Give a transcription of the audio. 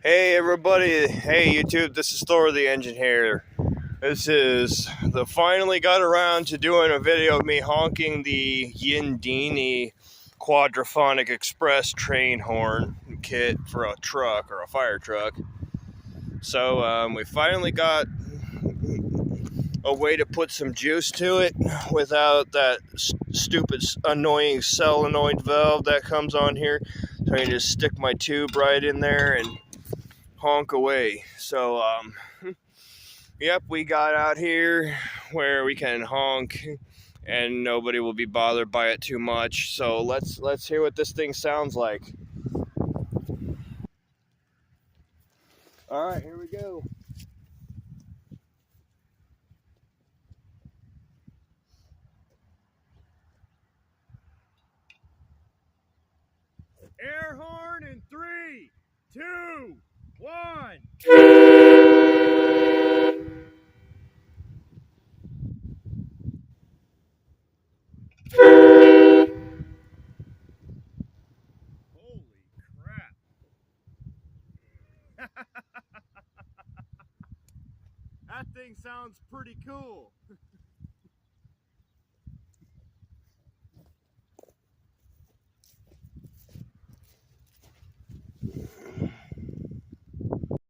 Hey everybody, hey YouTube, this is Thor the Engine here. Finally got around to doing a video of me honking the Yindini Quadraphonic Express train horn kit for a truck or a fire truck. So we finally got a way to put some juice to it without that stupid annoying solenoid valve that comes on here. So I can just stick my tube right in there and honk away. Yep, we got out here where we can honk and nobody will be bothered by it too much. So let's hear what this thing sounds like. All right, here we go. Air horn in 3, 2, 1. Holy crap. That thing sounds pretty cool.